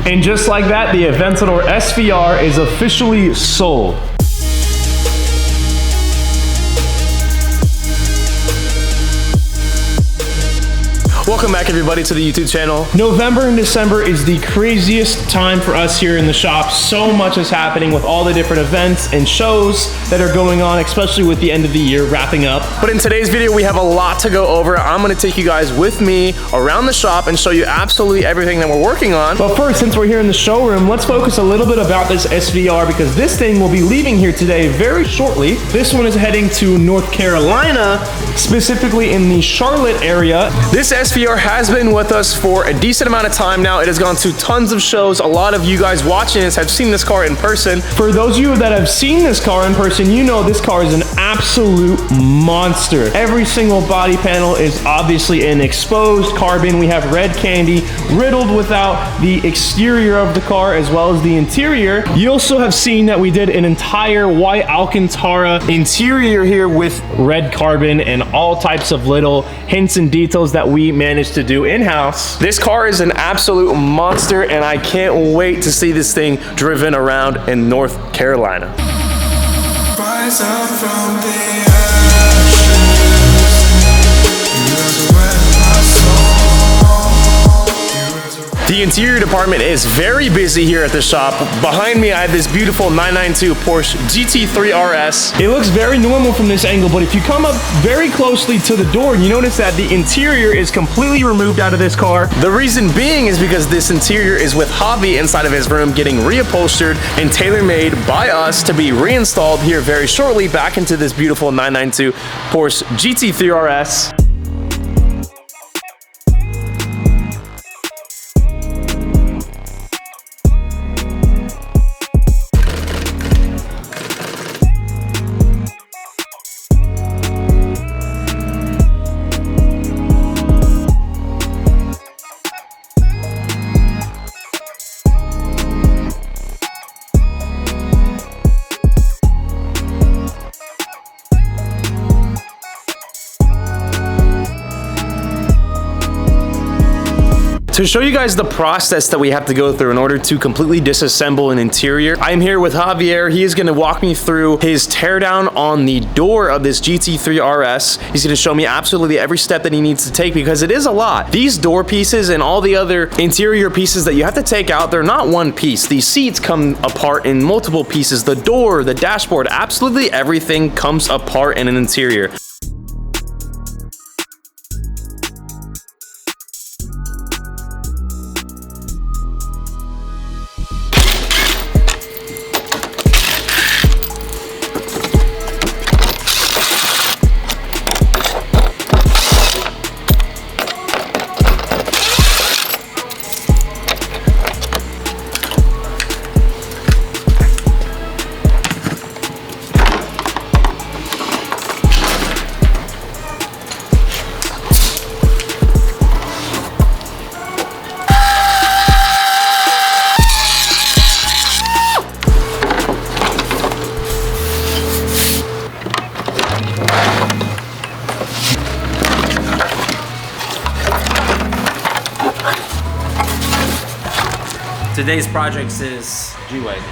And just like that, the Aventador SVR is officially sold. Welcome back everybody to the YouTube channel. November and December is the craziest time for us here in the shop. So much is happening with all the different events and shows that are going on, especially with the end of the year wrapping up. But in today's video, we have a lot to go over. I'm gonna take you guys with me around the shop and show you absolutely everything that we're working on. But first, since we're here in the showroom, let's focus a little bit about this SVR because this thing will be leaving here today very shortly. This one is heading to North Carolina, specifically in the Charlotte area. This SVR has been with us for a decent amount of time now. It has gone to tons of shows. A lot of you guys watching this have seen this car in person. For those of you that have seen this car in person, you know this car is an absolute monster. Every single body panel is obviously an exposed carbon. We have red candy riddled without the exterior of the car as well as the interior. You also have seen that we did an entire white Alcantara interior here with red carbon and all types of little hints and details that we managed to do in-house. This car is an absolute monster and I can't wait to see this thing driven around in North Carolina. Rise up from the The interior department is very busy here at the shop. Behind me, I have this beautiful 992 Porsche GT3 RS. It looks very normal from this angle, but if you come up very closely to the door, you notice that the interior is completely removed out of this car. The reason being is because this interior is with Javi inside of his room getting reupholstered and tailor-made by us to be reinstalled here very shortly back into this beautiful 992 Porsche GT3 RS. To show you guys the process that we have to go through in order to completely disassemble an interior, I'm here with Javier. He is going to walk me through his teardown on the door of this GT3 RS. He's going to show me absolutely every step that he needs to take because it is a lot. These door pieces and all the other interior pieces that you have to take out, they're not one piece. These seats come apart in multiple pieces. The door, the dashboard, absolutely everything comes apart in an interior. Today's project is G-Wagon.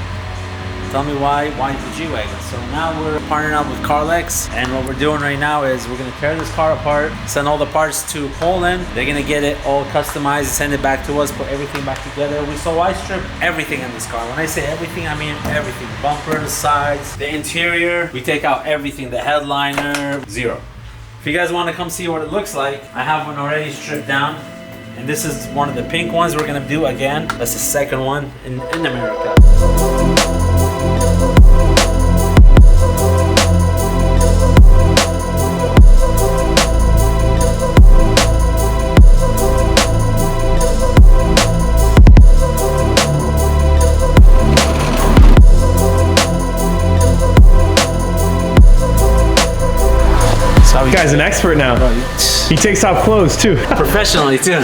Tell me why the G-Wagon? So now we're partnering up with Carlex, and what we're doing right now is we're gonna tear this car apart, send all the parts to Poland. They're gonna get it all customized, send it back to us, put everything back together. So I stripped everything in this car. When I say everything, I mean everything. The bumper, the sides, the interior. We take out everything, the headliner, zero. If you guys wanna come see what it looks like, I have one already stripped down. And this is one of the pink ones we're gonna do again. That's the second one in America. This guy's an expert now. He takes off clothes too. Professionally too.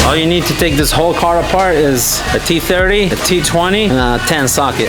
All you need to take this whole car apart is a T30, a T20, and a 10 socket.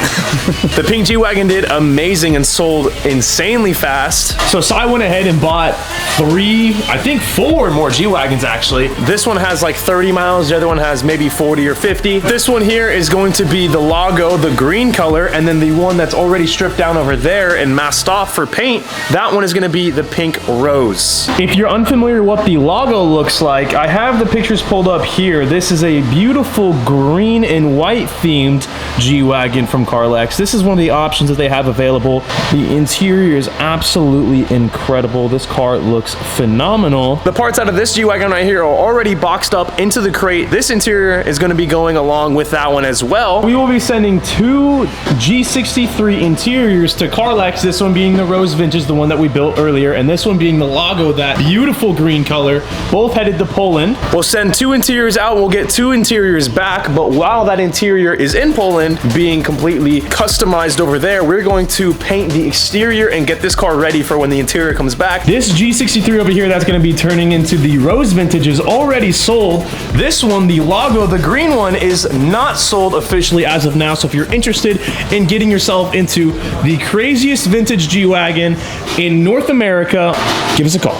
The pink G-Wagon did amazing and sold insanely fast. So I went ahead and bought 3, I think 4 more G-Wagons actually. This one has like 30 miles, the other one has maybe 40 or 50. This one here is going to be the LAGO, the green color, and then the one that's already stripped down over there and masked off for paint, that one is gonna be the pink rose. If you're unfamiliar what the LAGO looks like, I have the pictures pulled up here. This is a beautiful green and white themed G-Wagon from Carlex. This is one of the options that they have available. The interior is absolutely incredible. This car looks phenomenal. The parts out of this G-Wagon right here are already boxed up into the crate. This interior is going to be going along with that one as well. We will be sending 2 G63 interiors to Carlex, this one being the rose vintage, the one that we built earlier, and this one being the LAGO, that beautiful green color, both headed to Poland. We'll send 2 interiors out, we'll get 2 interiors back, but while that interior is in Poland being completely customized over there, we're going to paint the exterior and get this car ready for when the interior comes back. This G63 over here that's going to be turning into the rose vintage is already sold. This one, the LAGO, the green one, is not sold officially as of now, so if you're interested in getting yourself into the craziest vintage G-Wagon in North America, give us a call.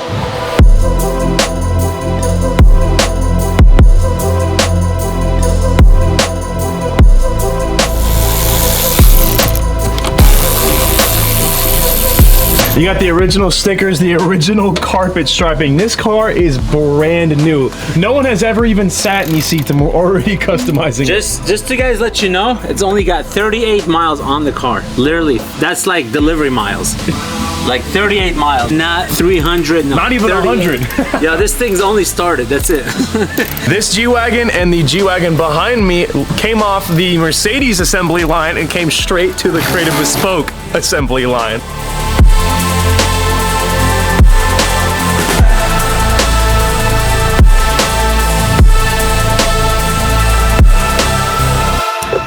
You got the original stickers, the original carpet striping. This car is brand new. No one has ever even sat in these seats and we're already customizing it. Just to guys let you know, it's only got 38 miles on the car. Literally, that's like delivery miles. Like 38 miles, not 300. No, not even 100. Yeah, this thing's only started, that's it. This G-Wagon and the G-Wagon behind me came off the Mercedes assembly line and came straight to the Creative Bespoke assembly line.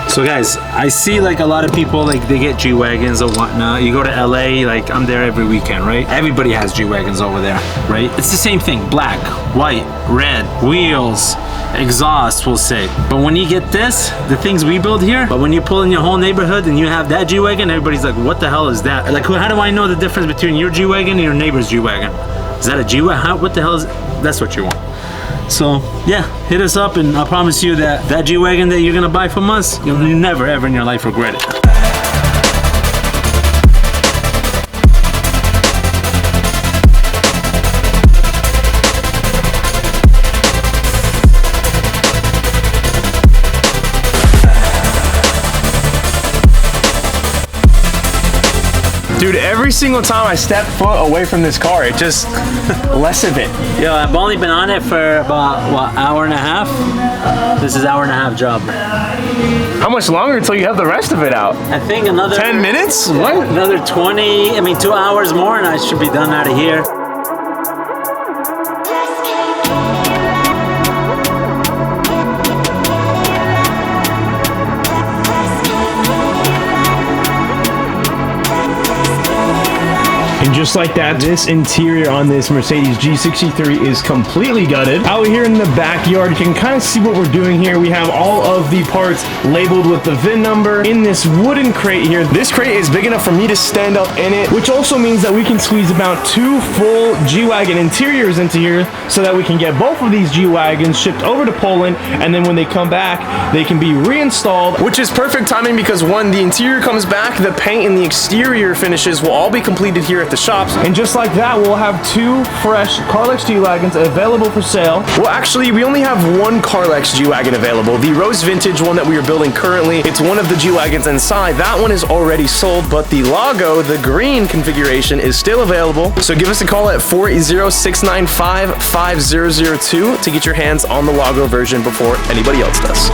So guys, I see like a lot of people, like they get G-Wagons or whatnot. You go to LA, like I'm there every weekend, right? Everybody has G-Wagons over there, right? It's the same thing, black, white, red, wheels, exhaust, we'll say. But when you get this, the things we build here, but when you pull in your whole neighborhood and you have that G-Wagon, everybody's like, what the hell is that? Like, how do I know the difference between your G-Wagon and your neighbor's G-Wagon? Is that a G-Wagon? What the hell is it? That's what you want. So yeah, hit us up and I promise you that that G-Wagon that you're gonna buy from us, you'll never ever in your life regret it. Dude, every single time I step foot away from this car, it just less of it. Yo, I've only been on it for about, what, hour and a half? This is hour and a half job. How much longer until you have the rest of it out? I think another 10 minutes? What? Another 2 hours more and I should be done out of here. And just like that, this interior on this Mercedes G63 is completely gutted. Out here in the backyard, you can kind of see what we're doing here. We have all of the parts labeled with the VIN number in this wooden crate here. This crate is big enough for me to stand up in it, which also means that we can squeeze about 2 full G-Wagon interiors into here so that we can get both of these G-Wagons shipped over to Poland, and then when they come back, they can be reinstalled, which is perfect timing because when the interior comes back, the paint and the exterior finishes will all be completed here at the shops. And just like that, we'll have 2 fresh Carlex G-Wagons available for sale. Well, actually, we only have 1 Carlex G-Wagon available. The rose vintage one that we are building currently, it's one of the G-Wagons inside. That one is already sold, but the LAGO, the green configuration, is still available. So give us a call at 480-695-5002 to get your hands on the LAGO version before anybody else does.